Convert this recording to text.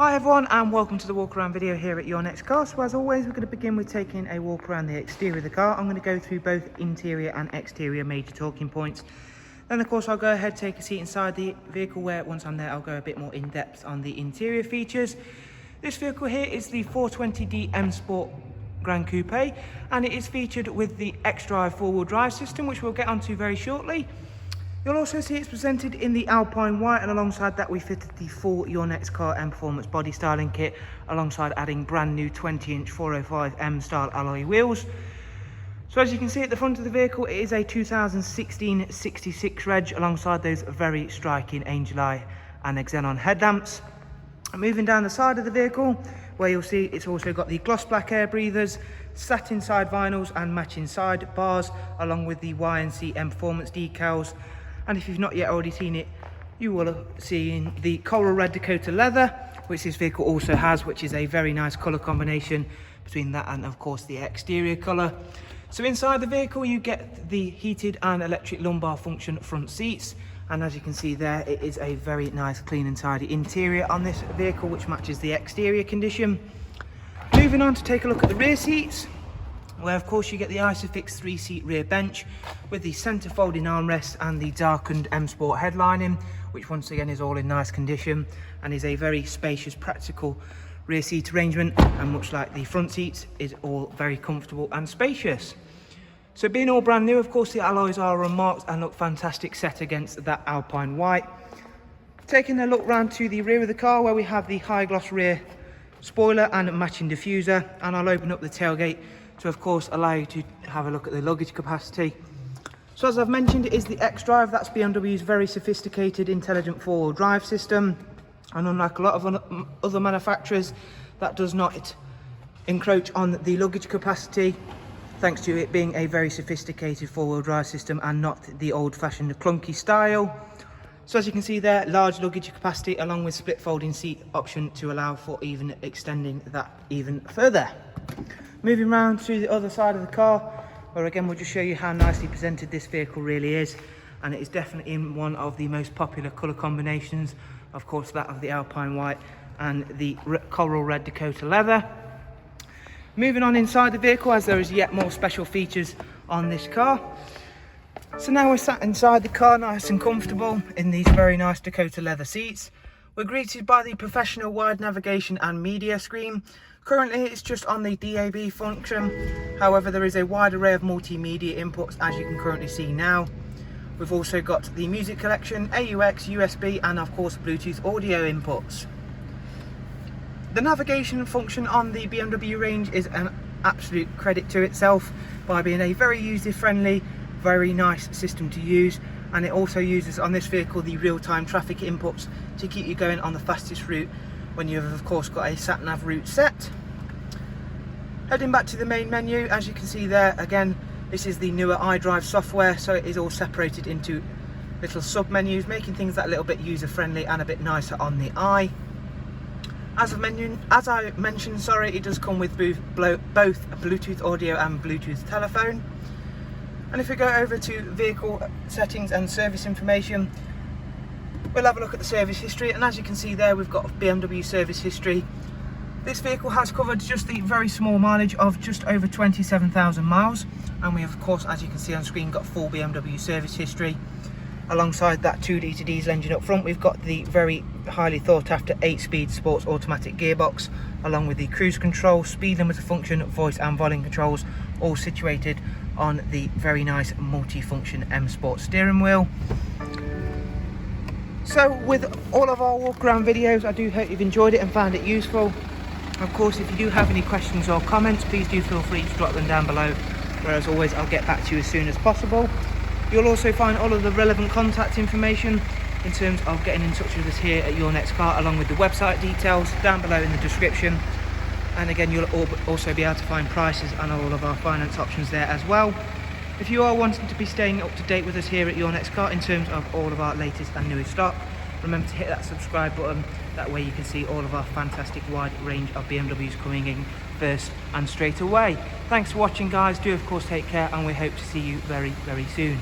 Hi everyone, and welcome to the walk around video here at Your Next Car. So as always, we're going to begin with taking a walk around the exterior of the car. I'm going to go through both interior and exterior major talking points. Then of course I'll go ahead, take a seat inside the vehicle, where once I'm there I'll go a bit more in depth on the interior features. This vehicle here is the 420D M Sport GRAN COUPE, and it is featured with the Xdrive four-wheel drive system, which we'll get onto very shortly. You'll also see it's presented in the Alpine white, and alongside that we fitted the full Your Next Car Mpeformance body styling kit, alongside adding brand new 20-inch 405M style alloy wheels. So as you can see at the front of the vehicle, it is a 2016 66 reg, alongside those very striking Angel Eye and Xenon headlamps. Moving down the side of the vehicle, where you'll see it's also got the gloss black air breathers, satin side vinyls and matching side bars, along with the YNC Mpeformance decals. And if you've not yet already seen it, you will have seen the coral red Dakota leather, which this vehicle also has, which is a very nice colour combination between that and of course the exterior colour. So inside the vehicle you get the heated and electric lumbar function front seats, and as you can see there, it is a very nice clean and tidy interior on this vehicle, which matches the exterior condition. Moving on to take a look at the rear seats, where of course you get the Isofix 3-seat rear bench with the centre folding armrest and the darkened M Sport headlining, which once again is all in nice condition and is a very spacious, practical rear seat arrangement, and much like the front seats, is all very comfortable and spacious. So being all brand new, of course the alloys are unmarked and look fantastic set against that Alpine white. Taking a look round to the rear of the car, where we have the high gloss rear spoiler and matching diffuser, and I'll open up the tailgate to of course allow you to have a look at the luggage capacity. So as I've mentioned, it is the Xdrive. That's BMW's very sophisticated intelligent four-wheel drive system, and unlike a lot of other manufacturers, that does not encroach on the luggage capacity, thanks to it being a very sophisticated four-wheel drive system and not the old-fashioned clunky style. So as you can see there, large luggage capacity along with split folding seat option to allow for even extending that even further. Moving round to the other side of the car, where again we'll just show you how nicely presented this vehicle really is, and it is definitely in one of the most popular colour combinations, of course that of the Alpine white and the coral red Dakota leather. Moving on inside the vehicle, as there is yet more special features on this car. So now we're sat inside the car nice and comfortable in these very nice Dakota leather seats. We're greeted by the professional wide navigation and media screen. Currently it's just on the DAB function, however there is a wide array of multimedia inputs, as you can currently see now. We've also got the music collection, AUX, USB and of course Bluetooth audio inputs. The navigation function on the BMW range is an absolute credit to itself by being a very user friendly, very nice system to use, and it also uses on this vehicle the real-time traffic inputs to keep you going on the fastest route when you've of course got a sat-nav route set. Heading back to the main menu, as you can see there, again this is the newer iDrive software, so it is all separated into little sub-menus, making things that little bit user-friendly and a bit nicer on the eye. As I mentioned, it does come with both Bluetooth audio and Bluetooth telephone. And if we go over to vehicle settings and service information, we'll have a look at the service history, and as you can see there, we've got BMW service history. This vehicle has covered just the very small mileage of just over 27,000 miles, and we have, of course, as you can see on screen, got full BMW service history. Alongside that 2-litre diesel engine up front, we've got the very highly sought after 8-speed sports automatic gearbox, along with the cruise control, speed limiter function, voice and volume controls, all situated on the very nice multi-function M Sport steering wheel. So with all of our walk around videos, I do hope you've enjoyed it and found it useful. Of course, if you do have any questions or comments, please do feel free to drop them down below, where as always I'll get back to you as soon as possible. You'll also find all of the relevant contact information in terms of getting in touch with us here at Your Next Car, along with the website details down below in the description. And again, you'll also be able to find prices and all of our finance options there as well. If you are wanting to be staying up to date with us here at Your Next Car in terms of all of our latest and newest stock, remember to hit that subscribe button. That way you can see all of our fantastic wide range of BMWs coming in first and straight away. Thanks for watching guys, do of course take care, and we hope to see you very, very soon.